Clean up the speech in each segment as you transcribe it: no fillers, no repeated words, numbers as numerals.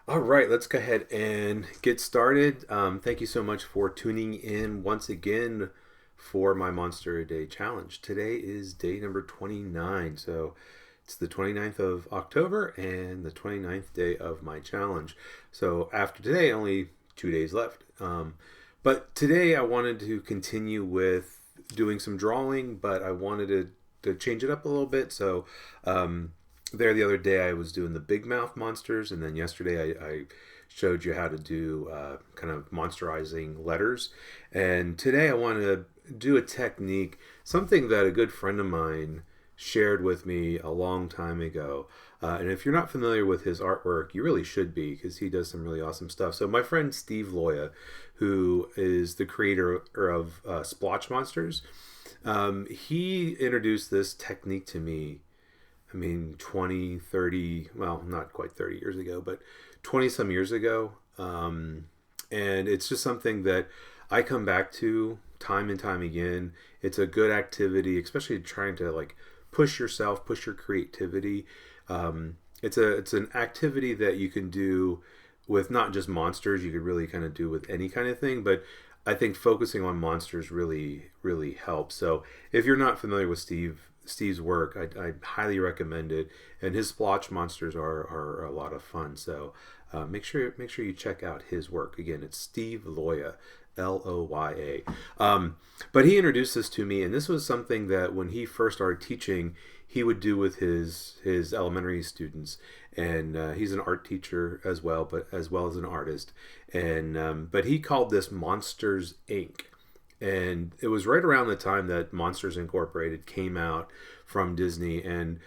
All right, let's go ahead and get started. Thank you so much for tuning in once again for my Monster a Day challenge. Today is day number 29. So it's the 29th of October and the 29th day of my challenge. So after today, only 2 days left. But today I wanted to continue with doing some drawing, but I wanted to change it up a little bit. So there the other day I was doing the big mouth monsters, and then yesterday I showed you how to do kind of monsterizing letters. And today I want to do a technique, something that a good friend of mine shared with me a long time ago. And if you're not familiar with his artwork, you really should be, because he does some really awesome stuff. So my friend Steve Loya, who is the creator of Splotch Monsters, he introduced this technique to me. I mean, 20, 30, well, not quite 30 years ago, but 20 some years ago. And it's just something that I come back to time and time again. It's a good activity, especially trying to like push yourself, push your creativity. It's an activity that you can do with not just monsters. You could really kind of do with any kind of thing, but I think focusing on monsters really helps. So if you're not familiar with Steve's work, I highly recommend it, and his splotch monsters are a lot of fun. So make sure you check out his work. Again, it's Steve Loya, Loya. But he introduced this to me, and this was something that when he first started teaching, he would do with his elementary students. And he's an art teacher as well, but as well as an artist. And but he called this Monsters Inc. And it was right around the time that Monsters Incorporated came out from Disney, and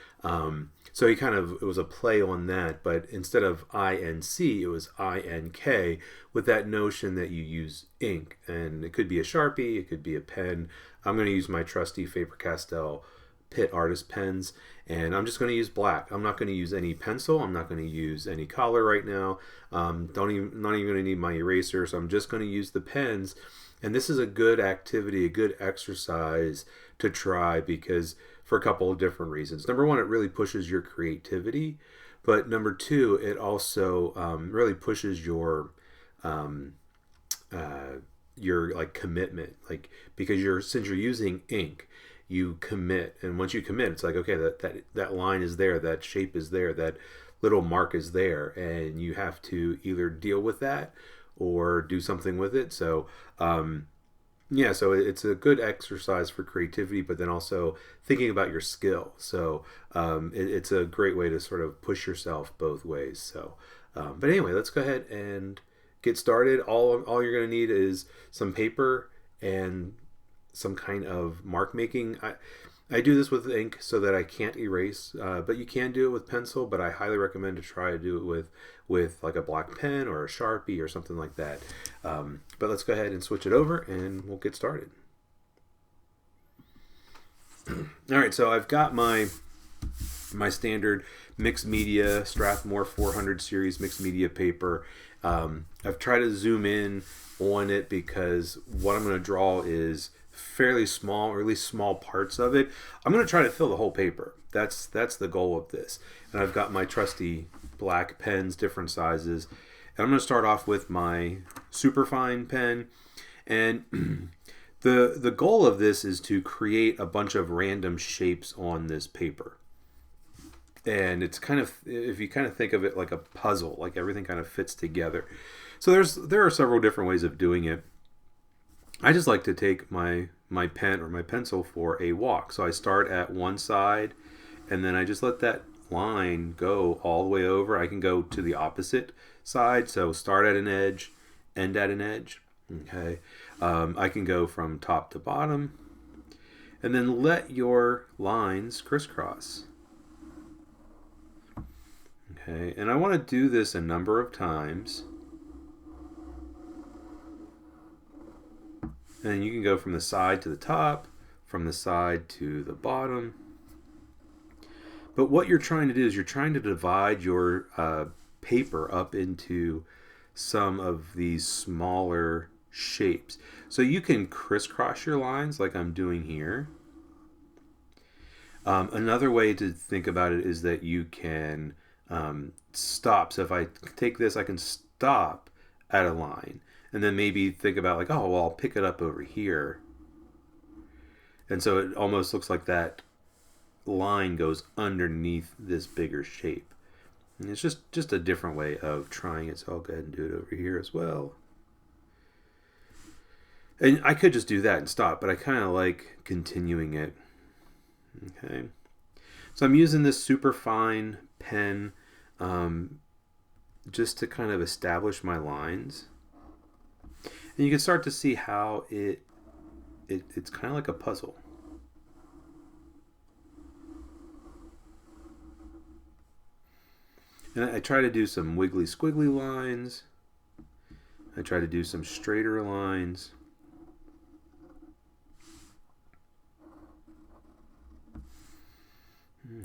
so it was a play on that, but instead of INC, it was INK, with that notion that you use ink, and it could be a Sharpie, it could be a pen. I'm going to use my trusty Faber-Castell Pitt Artist pens, and I'm just going to use black. I'm not going to use any pencil. I'm not going to use any color right now. Not even going to need my eraser, so I'm just going to use the pens. And this is a good activity, a good exercise to try, because for a couple of different reasons. Number one, it really pushes your creativity, but number two, it also really pushes um, your like commitment, like, because since you're using ink, you commit, and once you commit, it's like, okay, that line is there, that shape is there, that little mark is there, and you have to either deal with that or do something with it. So yeah, so it's a good exercise for creativity, but then also thinking about your skill. So it's a great way to sort of push yourself both ways. So but anyway, let's go ahead and get started. All you're going to need is some paper and some kind of mark making. I do this with ink so that I can't erase, but you can do it with pencil. But I highly recommend to try to do it with like a black pen or a Sharpie or something like that. But let's go ahead and switch it over, and we'll get started. All right, so I've got my standard mixed media Strathmore 400 series mixed media paper. I've tried to zoom in on it because what I'm going to draw is fairly small, or at least small parts of it. I'm going to try to fill the whole paper. That's the goal of this. And I've got my trusty black pens, different sizes. And I'm going to start off with my superfine pen. And the goal of this is to create a bunch of random shapes on this paper. And it's kind of, if you kind of think of it like a puzzle, like everything kind of fits together. So there are several different ways of doing it. I just like to take my pen or my pencil for a walk. So I start at one side, and then I just let that line go all the way over. I can go to the opposite side. So start at an edge, end at an edge. Okay. I can go from top to bottom, and then let your lines crisscross. Okay. And I want to do this a number of times. And you can go from the side to the top, from the side to the bottom. But what you're trying to do is you're trying to divide your paper up into some of these smaller shapes. So you can crisscross your lines like I'm doing here. Another way to think about it is that you can stop. So if I take this, I can stop at a line, and then maybe think about like, oh, well, I'll pick it up over here. And so it almost looks like that line goes underneath this bigger shape. And it's just a different way of trying it. So I'll go ahead and do it over here as well. And I could just do that and stop, but I kind of like continuing it. Okay. So I'm using this super fine pen just to kind of establish my lines. And you can start to see how it's kind of like a puzzle. And I try to do some wiggly squiggly lines. I try to do some straighter lines.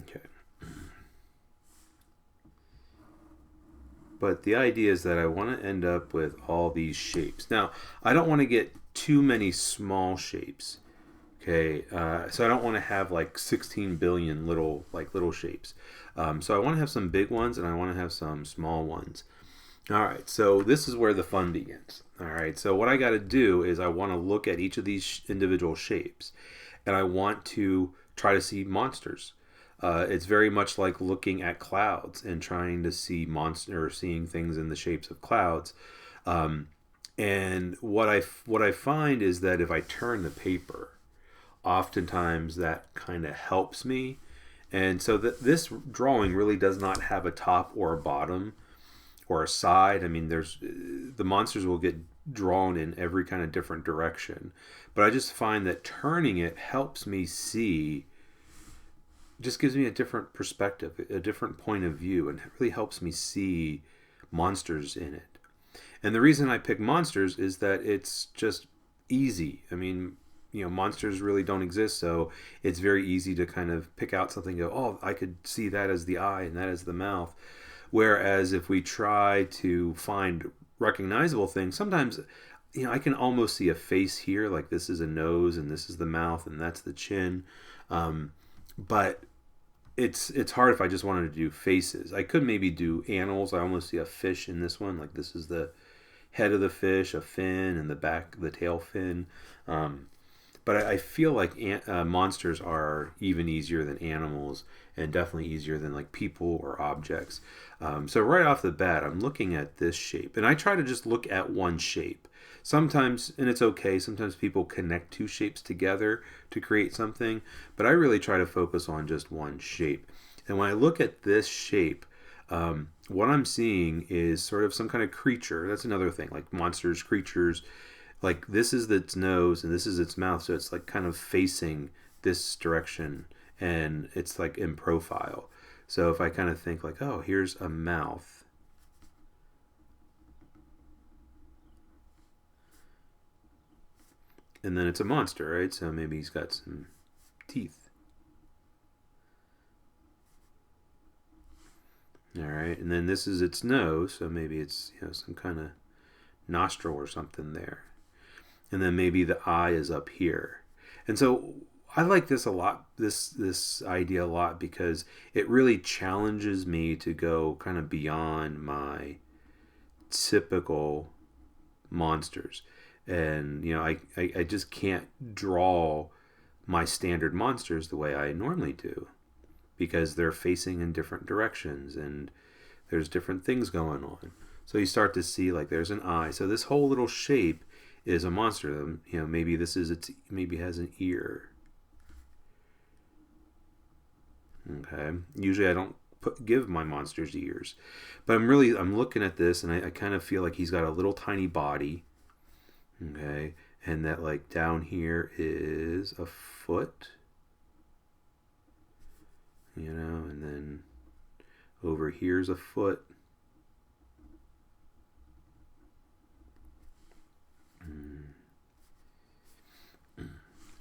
Okay. But the idea is that I want to end up with all these shapes. Now, I don't want to get too many small shapes. Okay, so I don't want to have like 16 billion little shapes. So I want to have some big ones and I want to have some small ones. All right, so this is where the fun begins. All right, so what I got to do is I want to look at each of these individual shapes, and I want to try to see monsters. It's very much like looking at clouds and trying to see seeing things in the shapes of clouds. And what I find is that if I turn the paper, oftentimes that kind of helps me. And so this drawing really does not have a top or a bottom or a side. I mean, the monsters will get drawn in every kind of different direction. But I just find that turning it helps me see, just gives me a different perspective, a different point of view, and it really helps me see monsters in it. And the reason I pick monsters is that it's just easy. I mean, monsters really don't exist, so it's very easy to kind of pick out something and go, oh, I could see that as the eye and that as the mouth. Whereas if we try to find recognizable things, sometimes, I can almost see a face here, like this is a nose and this is the mouth and that's the chin. But it's hard if I just wanted to do faces. I could maybe do animals. I almost see a fish in this one, like this is the head of the fish, a fin, and the back, the tail fin. But I feel like monsters are even easier than animals, and definitely easier than like people or objects. So right off the bat, I'm looking at this shape, and I try to just look at one shape. Sometimes, and it's okay, sometimes people connect two shapes together to create something, but I really try to focus on just one shape. And when I look at this shape, what I'm seeing is sort of some kind of creature. That's another thing, like monsters, creatures. Like this is its nose and this is its mouth, so it's like kind of facing this direction, and it's like in profile. So if I kind of think like, oh, here's a mouth, and then it's a monster, right? So maybe he's got some teeth. All right, and then this is its nose, so maybe it's some kind of nostril or something there. And then maybe the eye is up here. And so I like this a lot, this idea a lot, because it really challenges me to go kind of beyond my typical monsters. And I just can't draw my standard monsters the way I normally do, because they're facing in different directions and there's different things going on. So you start to see like there's an eye. So this whole little shape is a monster. Maybe maybe has an ear. Okay. Usually I don't give my monsters ears, but I'm looking at this and I kind of feel like he's got a little tiny body. Okay, and that like down here is a foot. And then over here's a foot.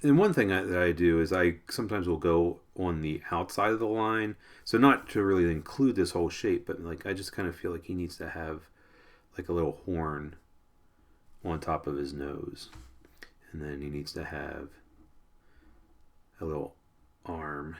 And one thing that I do is I sometimes will go on the outside of the line, so not to really include this whole shape, but like I just kind of feel like he needs to have like a little horn on top of his nose, and then he needs to have a little arm.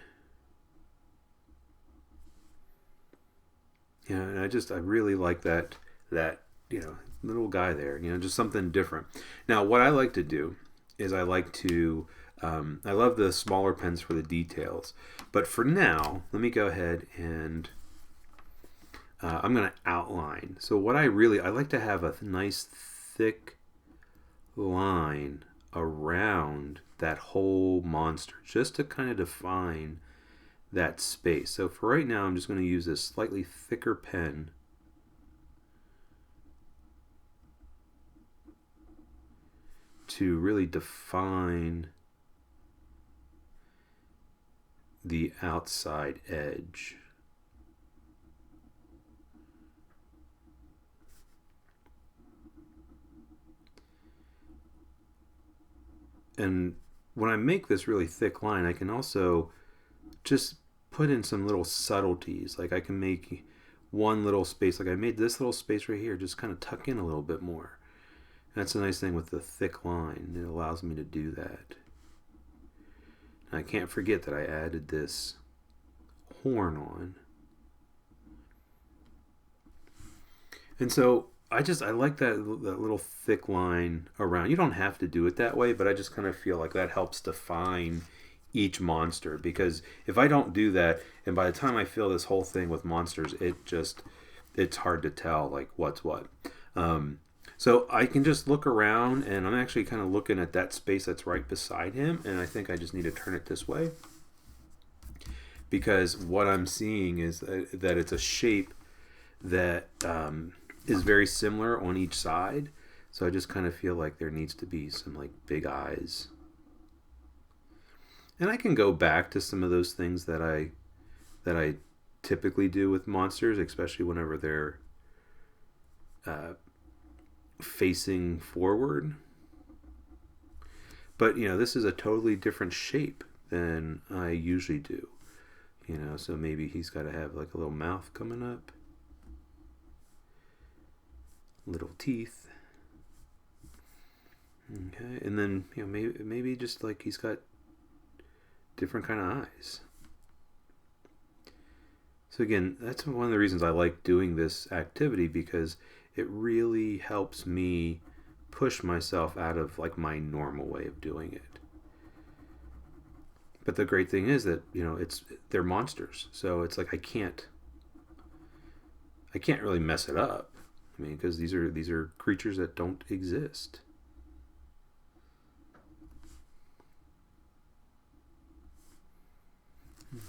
Yeah, and I really like that little guy there. Just something different. Now, what I like to do is I like to I love the smaller pens for the details, but for now, let me go ahead and I'm going to outline. So what I like to have a nice thick line around that whole monster, just to kind of define that space. So for right now, I'm just going to use this slightly thicker pen to really define the outside edge. And when I make this really thick line, I can also just put in some little subtleties. Like I can make one little space, like I made this little space right here, just kind of tuck in a little bit more. And that's a nice thing with the thick line. It allows me to do that. And I can't forget that I added this horn on. And so I like that little thick line around. You don't have to do it that way, but I just kind of feel like that helps define each monster, because if I don't do that, and by the time I fill this whole thing with monsters, it's hard to tell like what's what. So I can just look around, and I'm actually kind of looking at that space that's right beside him, and I think I just need to turn it this way, because what I'm seeing is that it's a shape that is very similar on each side. So I just kind of feel like there needs to be some like big eyes. And I can go back to some of those things that I typically do with monsters, especially whenever they're facing forward. But this is a totally different shape than I usually do. So maybe he's got to have like a little mouth coming up, little teeth. Okay, and then maybe just like he's got different kind of eyes. So again, that's one of the reasons I like doing this activity, because it really helps me push myself out of like my normal way of doing it. But the great thing is that they're monsters, so it's like I can't really mess it up. I mean, because these are creatures that don't exist.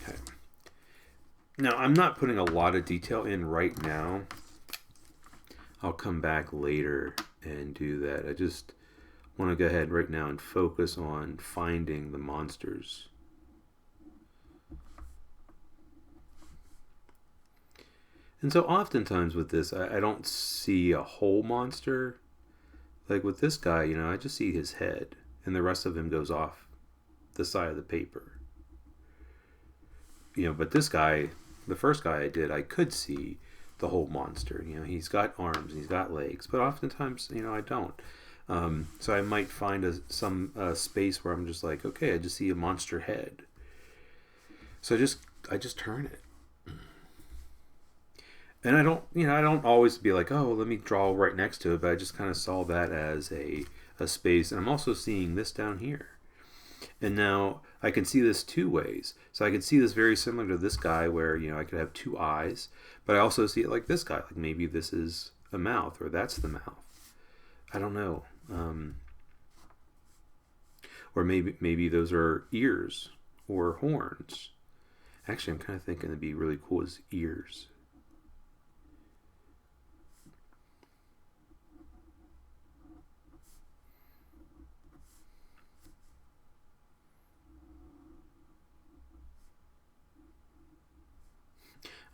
Okay. Now, I'm not putting a lot of detail in right now. I'll come back later and do that. I just want to go ahead right now and focus on finding the monsters. And so oftentimes with this, I don't see a whole monster. Like with this guy, I just see his head, and the rest of him goes off the side of the paper. But this guy, the first guy I did, I could see the whole monster. He's got arms, he's got legs, but oftentimes, I don't. So I might find some space where I'm just like, okay, I just see a monster head. So I just turn it. And I don't always be like, oh, let me draw right next to it, but I just kind of saw that as a space. And I'm also seeing this down here. And now I can see this two ways. So I can see this very similar to this guy where, I could have two eyes, but I also see it like this guy. Like maybe this is a mouth, or that's the mouth. I don't know. Or maybe those are ears or horns. Actually, I'm kind of thinking it'd be really cool as ears.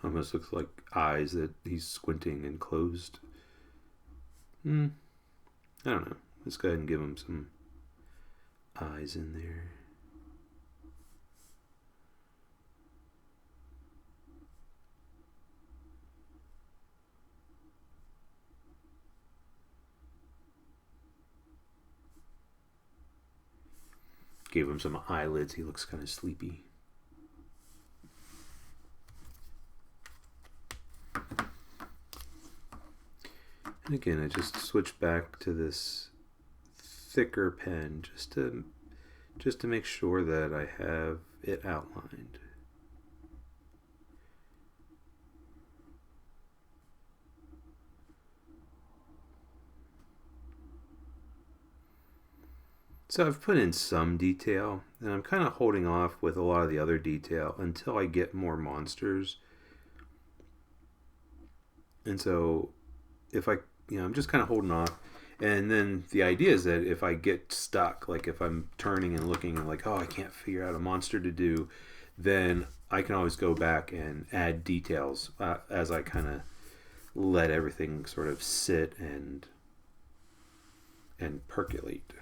Almost looks like eyes that he's squinting and closed. I don't know. Let's go ahead and give him some eyes in there. Gave him some eyelids. He looks kind of sleepy. And again, I just switch back to this thicker pen just to make sure that I have it outlined. So I've put in some detail, and I'm kind of holding off with a lot of the other detail until I get more monsters. And so if I'm just kind of holding off. And then the idea is that if I get stuck, like if I'm turning and looking and like, oh, I can't figure out a monster to do, then I can always go back and add details as I kind of let everything sort of sit and percolate.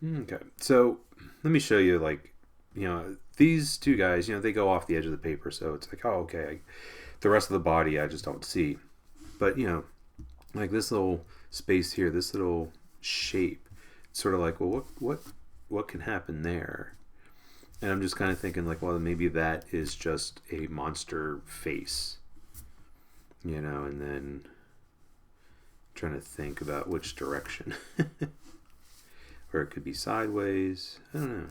Okay, so let me show you, like, these two guys, they go off the edge of the paper, so it's like, oh, okay, the rest of the body I just don't see. But, like this little space here, this little shape, it's sort of like, well, what can happen there? And I'm just kind of thinking like, well, maybe that is just a monster face, and then trying to think about which direction. Or it could be sideways. I don't know.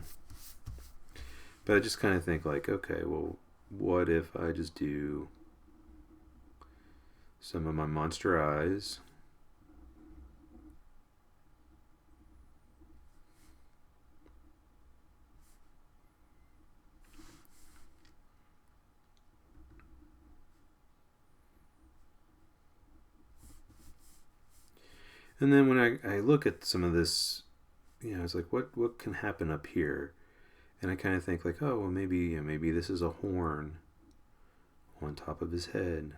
But I just kind of think like, okay, well, what if I just do some of my monster eyes? And then when I look at some of this, it's like, what can happen up here? And I kind of think like, oh, well, maybe this is a horn on top of his head.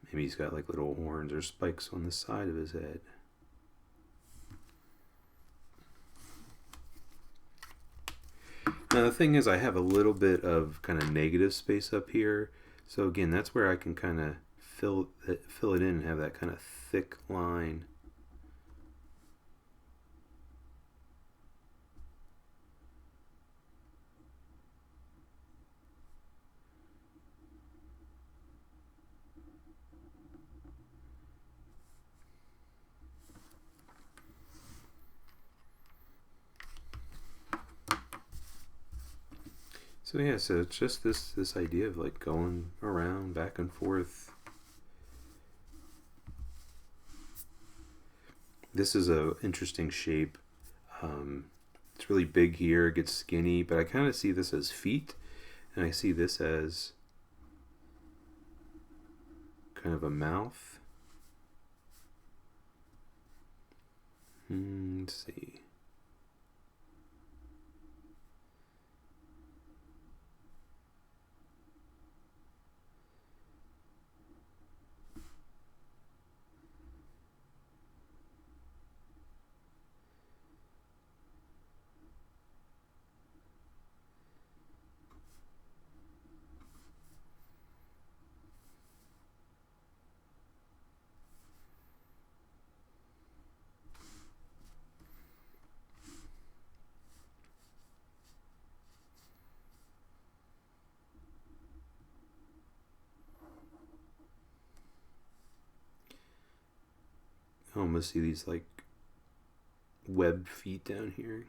Maybe he's got like little horns or spikes on the side of his head. Now the thing is, I have a little bit of kind of negative space up here. So again, that's where I can kind of fill it in and have that kind of thick line. So yeah, so it's just this idea of like going around back and forth. This is a interesting shape. It's really big here, it gets skinny, but I kind of see this as feet, and I see this as kind of a mouth. Let's see. I almost see these like webbed feet down here.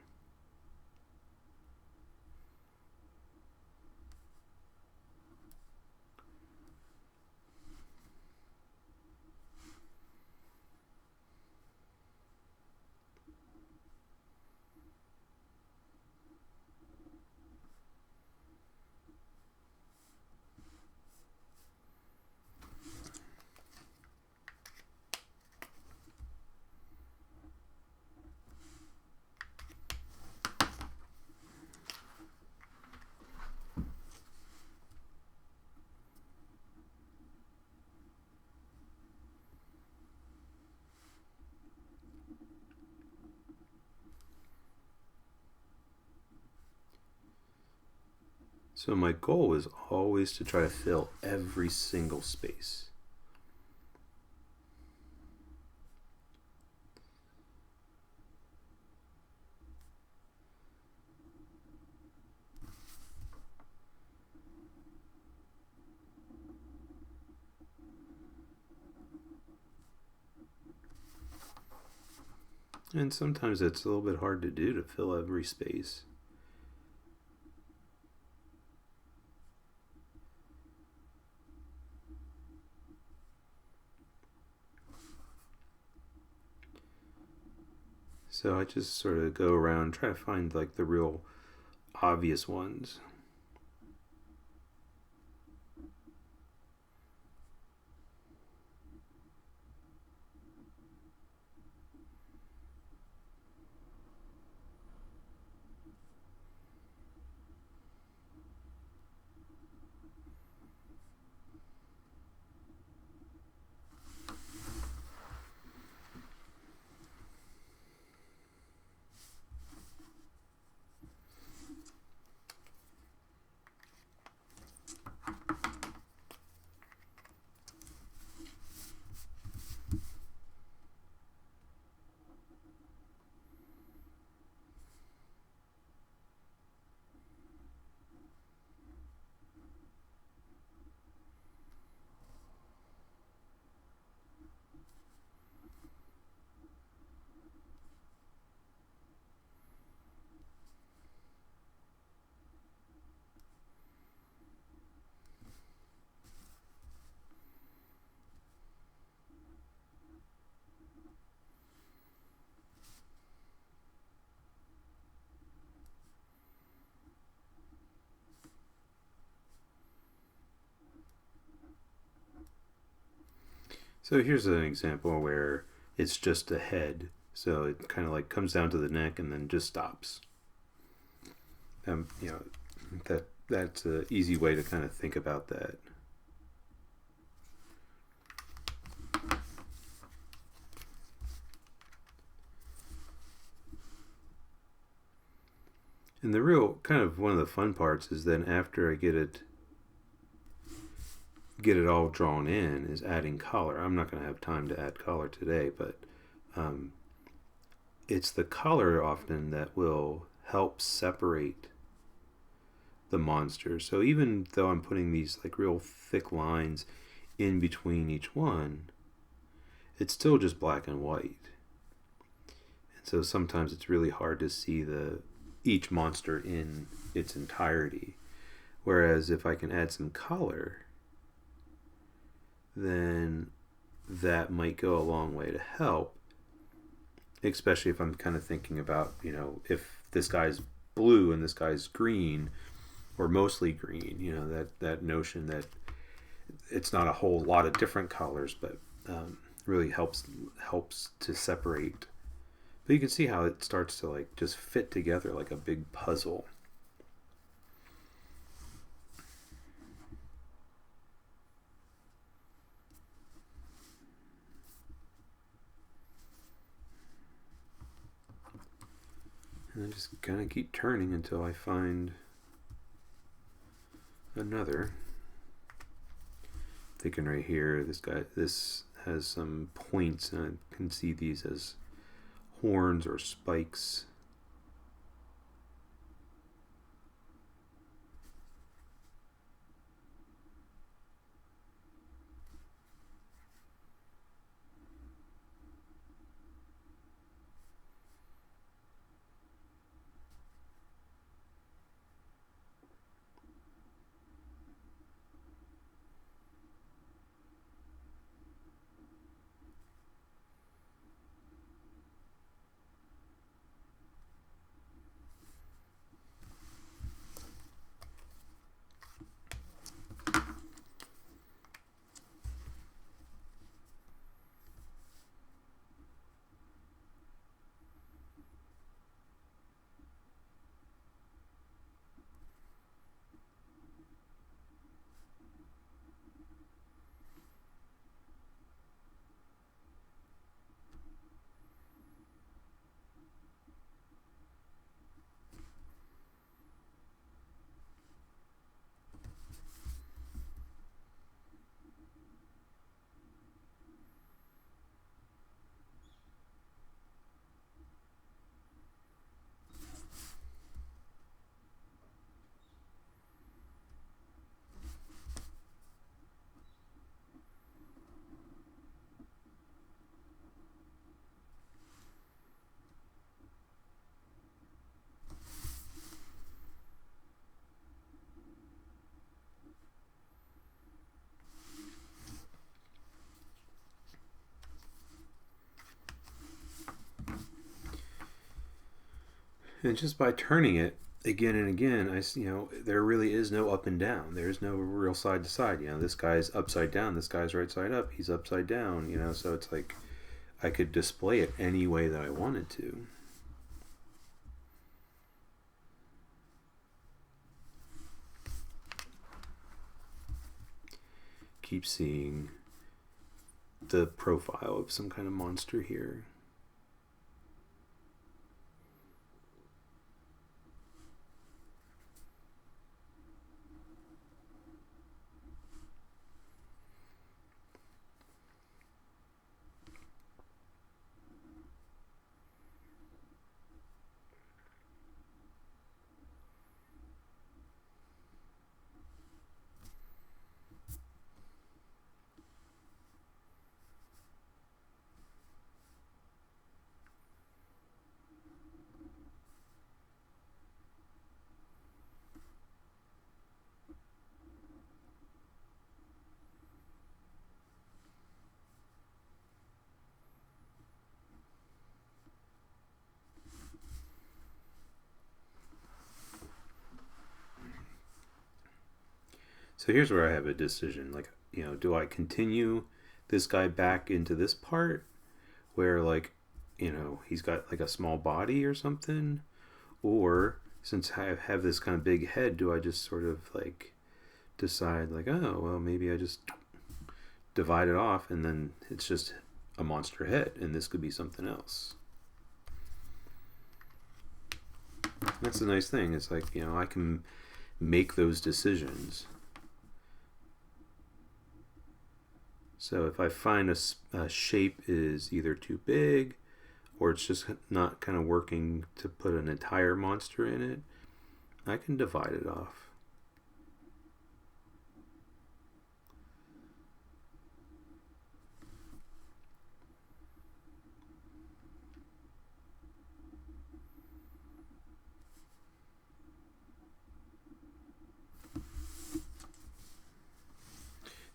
So my goal is always to try to fill every single space. And sometimes it's a little bit hard to do, to fill every space. So I just sort of go around, try to find like the real obvious ones. So here's an example where it's just a head. So it kind of like comes down to the neck and then just stops. You know, that's an easy way to kind of think about that. And the real kind of one of the fun parts is then after I get it all drawn in is adding color. I'm not going to have time to add color today, but it's the color often that will help separate the monster. So even though I'm putting these like real thick lines in between each one, it's still just black and white. And so sometimes it's really hard to see each monster in its entirety. Whereas if I can add some color, then that might go a long way to help, especially if I'm kind of thinking about, if this guy's blue and this guy's green, or mostly green, that notion that it's not a whole lot of different colors, but really helps to separate. But you can see how it starts to like just fit together like a big puzzle. And I just kind of keep turning until I find another. Thinking right here, this has some points, and I can see these as horns or spikes. And just by turning it again and again, there really is no up and down. There's no real side to side. This guy's upside down. This guy's right side up. He's upside down. So it's like I could display it any way that I wanted to. Keep seeing the profile of some kind of monster here. So here's where I have a decision. Like, do I continue this guy back into this part where, like, he's got like a small body or something? Or since I have this kind of big head, do I just sort of like decide, like, oh, well, maybe I just divide it off and then it's just a monster head and this could be something else? That's the nice thing. It's like, I can make those decisions. So if I find a shape is either too big or it's just not kind of working to put an entire monster in it, I can divide it off.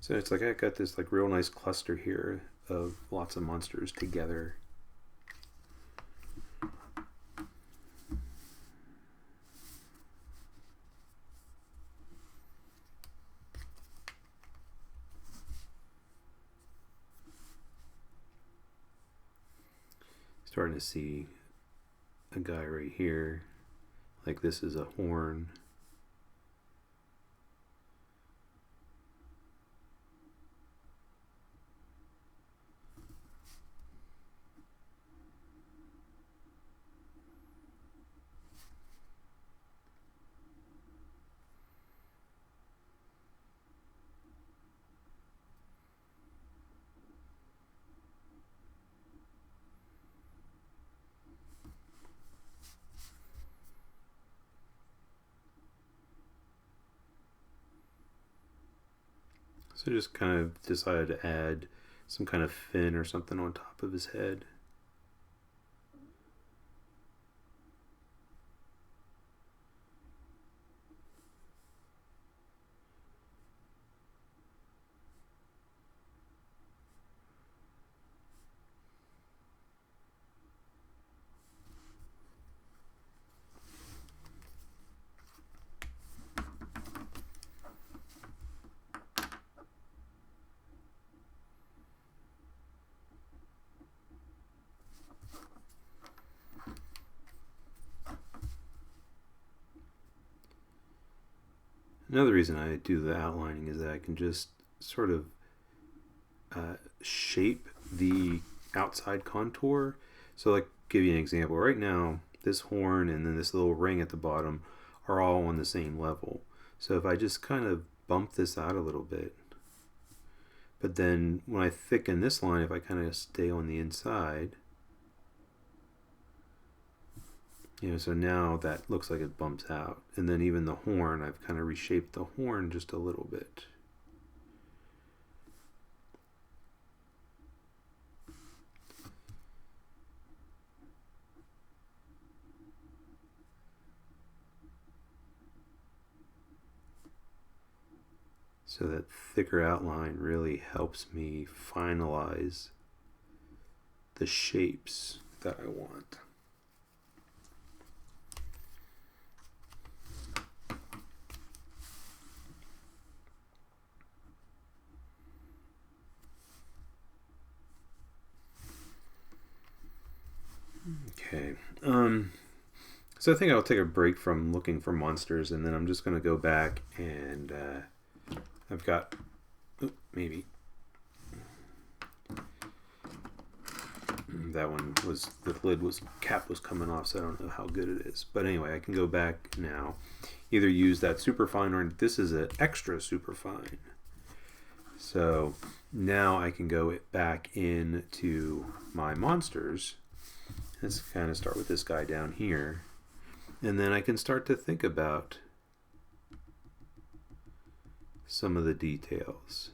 So it's like I got this like real nice cluster here of lots of monsters together. Starting to see a guy right here. Like this is a horn. So just kind of decided to add some kind of fin or something on top of his head. Another reason I do the outlining is that I can just sort of shape the outside contour. So, like, give you an example. Right now, this horn and then this little ring at the bottom are all on the same level. So if I just kind of bump this out a little bit, but then when I thicken this line, if I kind of stay on the inside, so now that looks like it bumps out. And then even the horn, I've kind of reshaped the horn just a little bit. So that thicker outline really helps me finalize the shapes that I want. So I think I'll take a break from looking for monsters, and then I'm just going to go back and I've got maybe that one was the cap was coming off, so I don't know how good it is. But anyway, I can go back now, either use that superfine or this is an extra superfine. So now I can go back into my monsters. Let's kind of start with this guy down here. And then I can start to think about some of the details.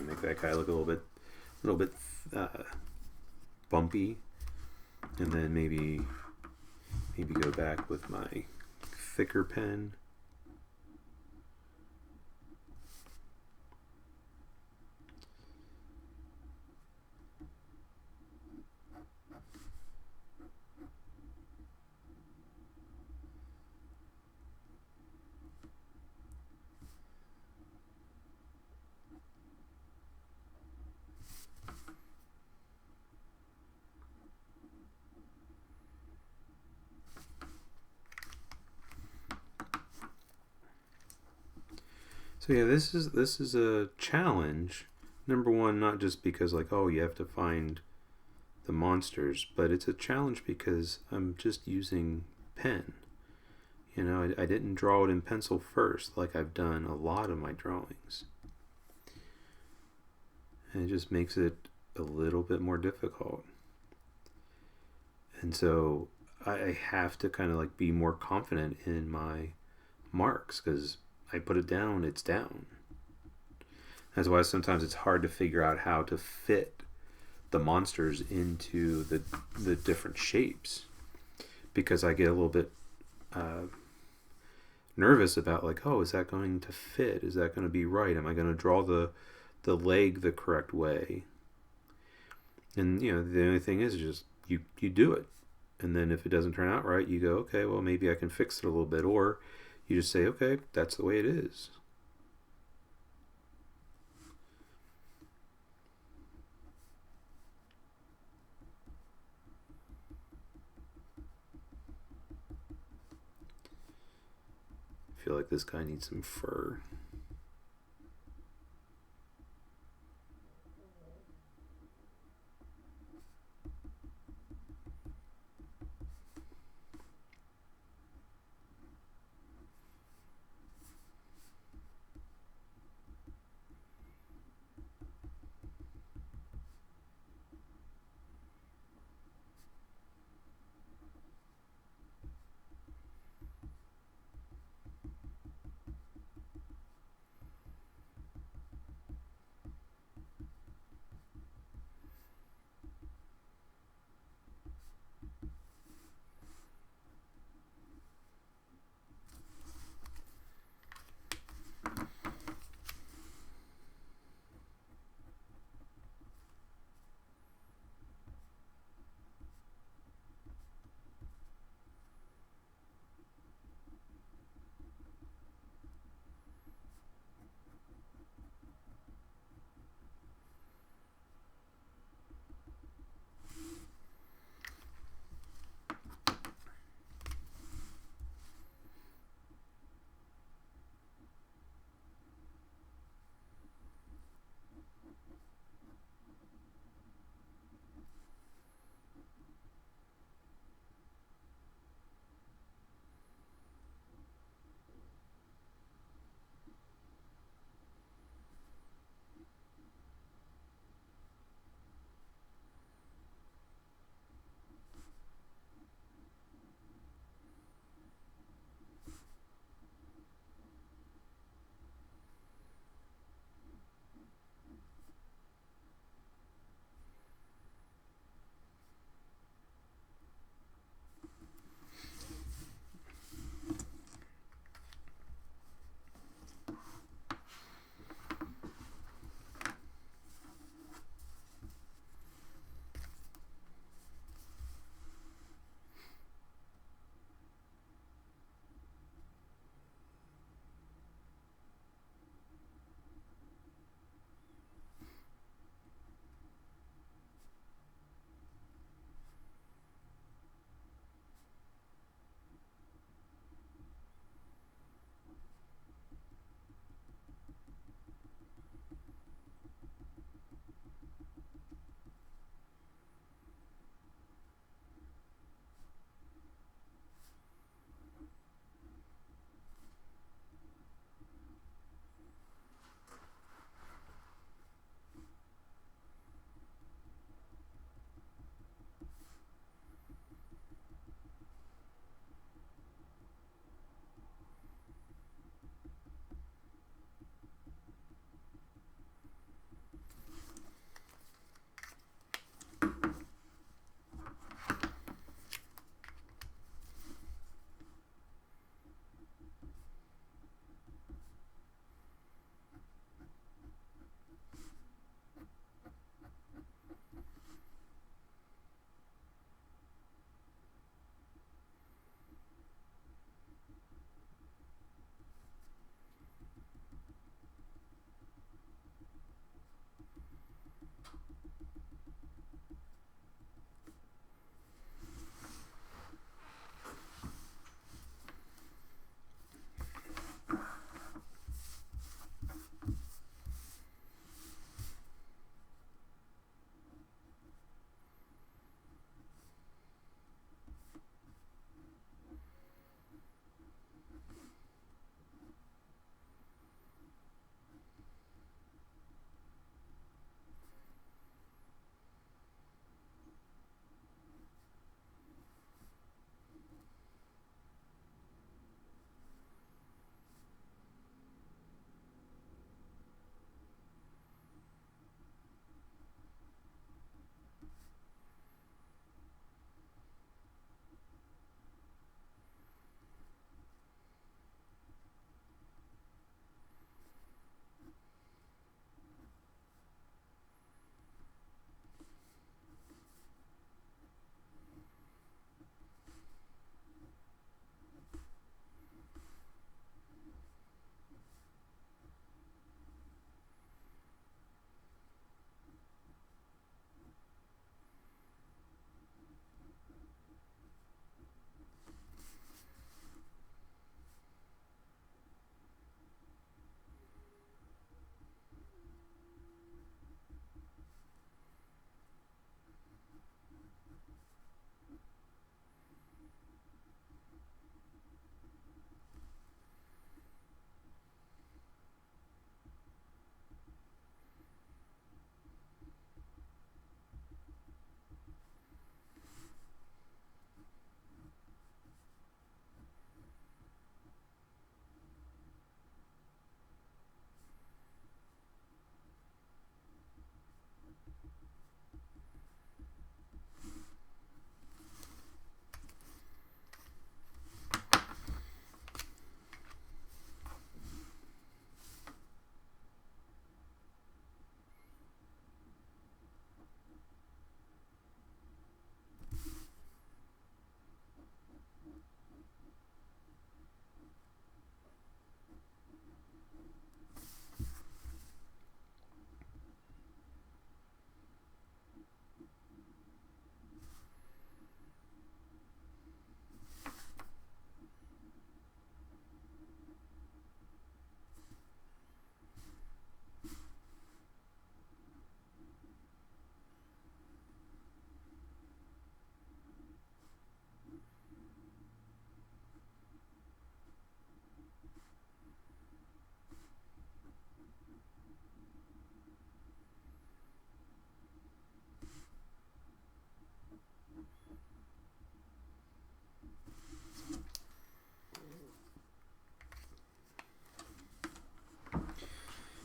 Make that guy look a little bit bumpy, and then maybe go back with my thicker pen. So yeah, this is a challenge. Number one, not just because like, oh, you have to find the monsters, but it's a challenge because I'm just using pen. You know, I didn't draw it in pencil first like I've done a lot of my drawings. And it just makes it a little bit more difficult. And so I have to kind of like be more confident in my marks because I put it down, it's down. That's why sometimes it's hard to figure out how to fit the monsters into the different shapes, because I get a little bit nervous about like, oh, is that going to fit? Is that going to be right? Am I going to draw the leg the correct way? And you know, the only thing is just you do it, and then if it doesn't turn out right, you go, okay, well maybe I can fix it a little bit, or you just say, okay, that's the way it is. I feel like this guy needs some fur.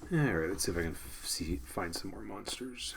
All right, let's see if I can find some more monsters.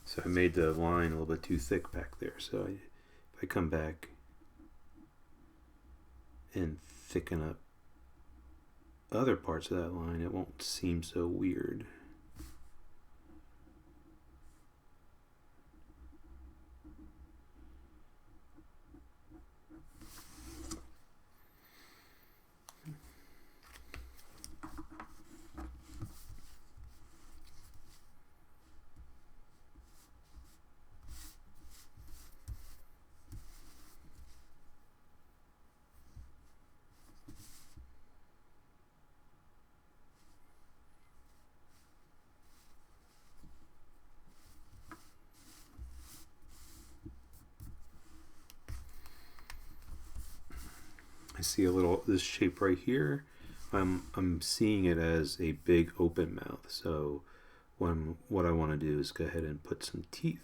So I made the line a little bit too thick back there. So if I come back and thicken up other parts of that line, it won't seem so weird. I see a little, this shape right here. I'm seeing it as a big open mouth. So what I want to do is go ahead and put some teeth.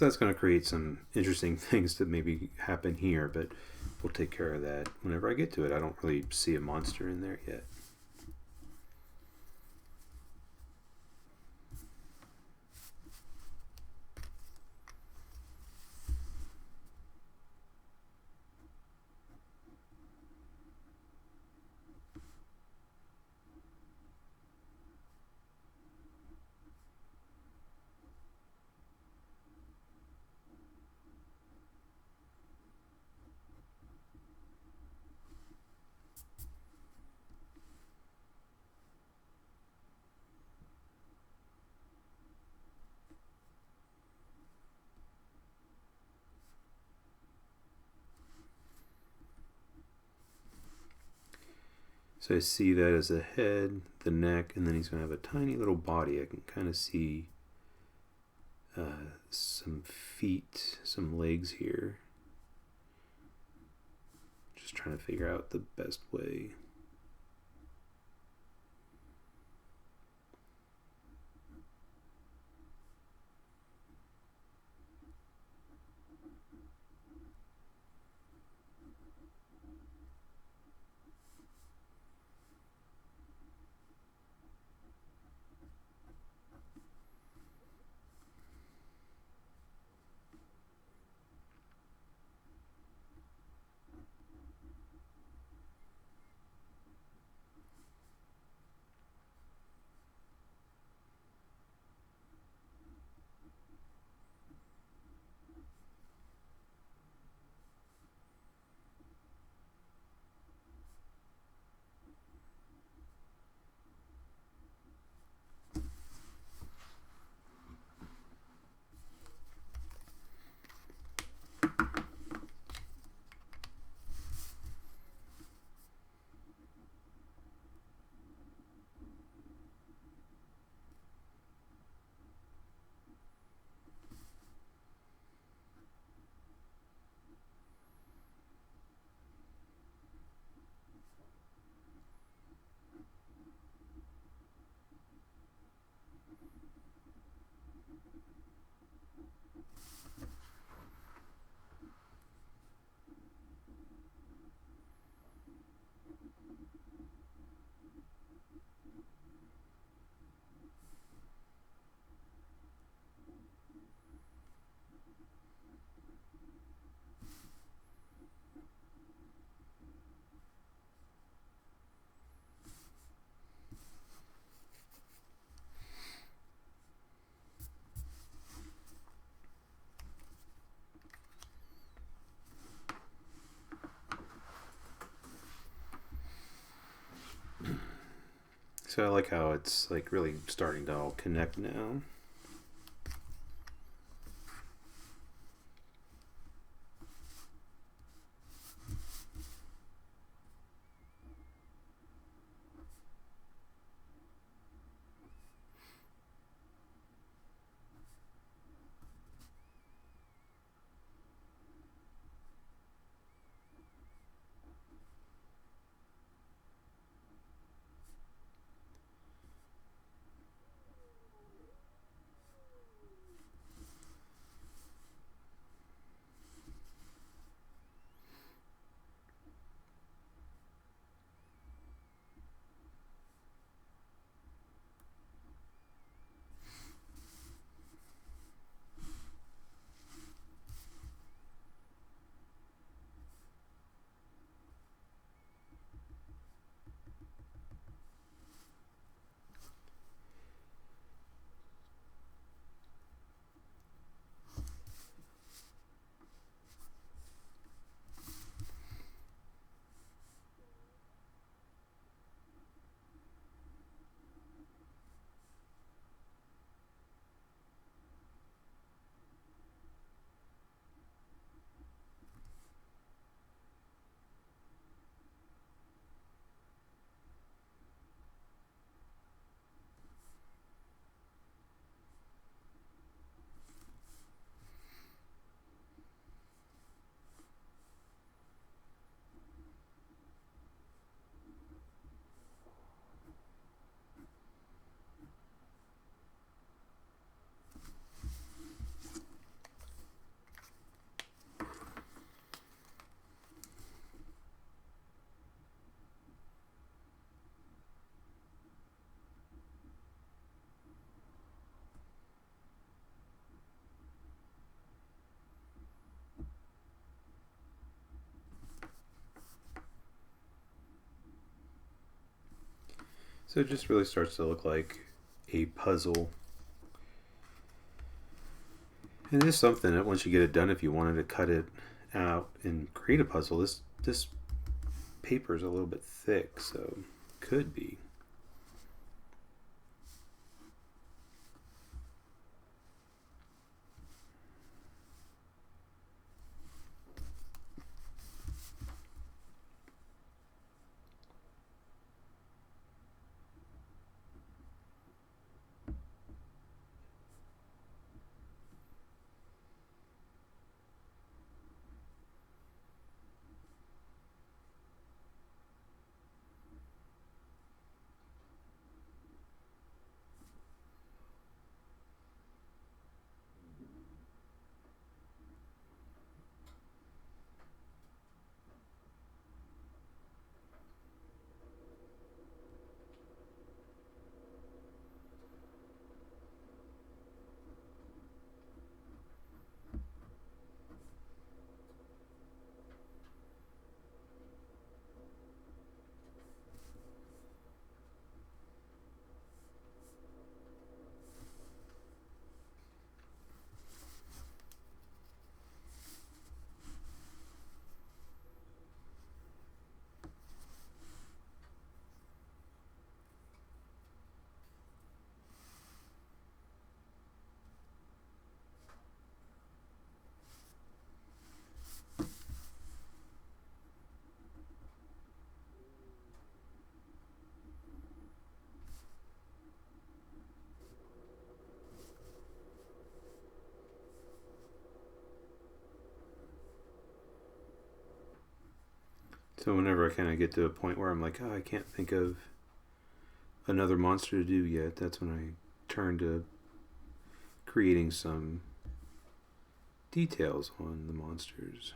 So that's going to create some interesting things to maybe happen here, but we'll take care of that whenever I get to it. I don't really see a monster in there yet. So I see that as the head, the neck, and then he's going to have a tiny little body. I can kind of see some feet, some legs here. Just trying to figure out the best way. So I like how it's like really starting to all connect now. So it just really starts to look like a puzzle. And it is something that once you get it done, if you wanted to cut it out and create a puzzle, this paper is a little bit thick, so could be. So whenever I kind of get to a point where I'm like, oh, I can't think of another monster to do yet, that's when I turn to creating some details on the monsters.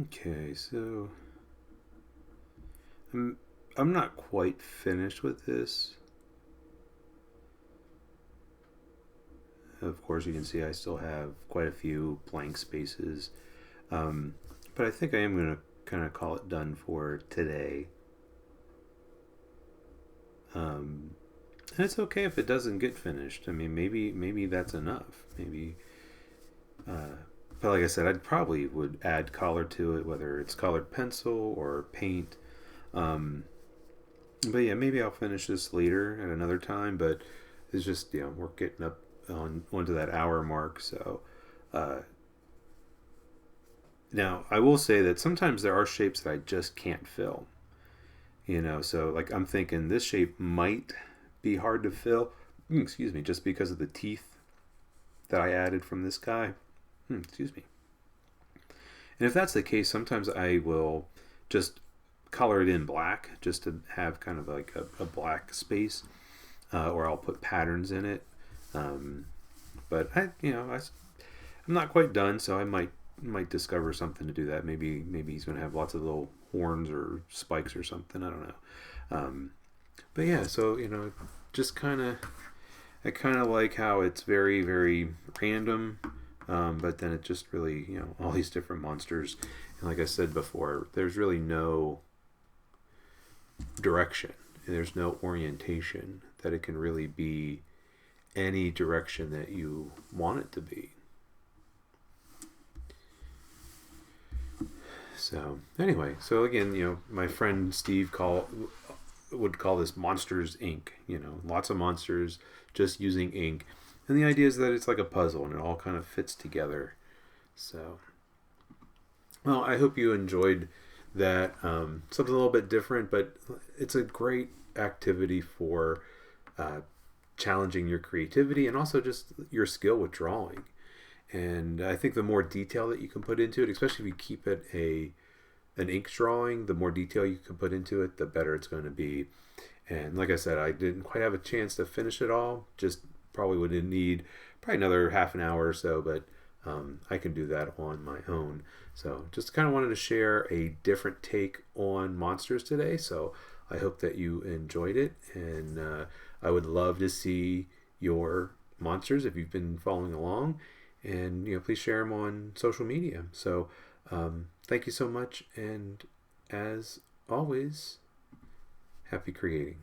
Okay, so I'm I'm not quite finished with this. Of course, you can see I still have quite a few blank spaces, um, but I think I am going to kind of call it done for today. Um, and it's okay if it doesn't get finished. I mean, maybe that's enough. Maybe, but like I said, I'd probably would add color to it, whether it's colored pencil or paint. Um, but yeah, maybe I'll finish this later at another time. But it's just we're getting up on onto that hour mark, so. Uh, Now, I will say that sometimes there are shapes that I just can't fill. So like I'm thinking this shape might be hard to fill. Excuse me, just because of the teeth that I added from this guy. Excuse me. And if that's the case, sometimes I will just color it in black just to have kind of like a black space, or I'll put patterns in it. Um, but I'm not quite done, so I might discover something to do that. Maybe he's going to have lots of little horns or spikes or something. I don't know. Um, but yeah, so just I kind of like how it's very very random, but then it just really all these different monsters, and like I said before, there's really no direction. There's no orientation that it can really be any direction that you want it to be. So anyway, so again, my friend Steve would call this Monsters Inc. Lots of monsters just using ink, and the idea is that it's like a puzzle and it all kind of fits together. So, well, I hope you enjoyed that. Something a little bit different, but it's a great activity for uh, challenging your creativity and also just your skill with drawing. And I think the more detail that you can put into it, especially if you keep it an ink drawing, the more detail you can put into it, the better it's going to be. And like I said, I didn't quite have a chance to finish it all. Just probably would need probably another half an hour or so, but I can do that on my own. So just kind of wanted to share a different take on monsters today. So I hope that you enjoyed it, and I would love to see your monsters if you've been following along, and please share them on social media. So thank you so much, and as always, happy creating.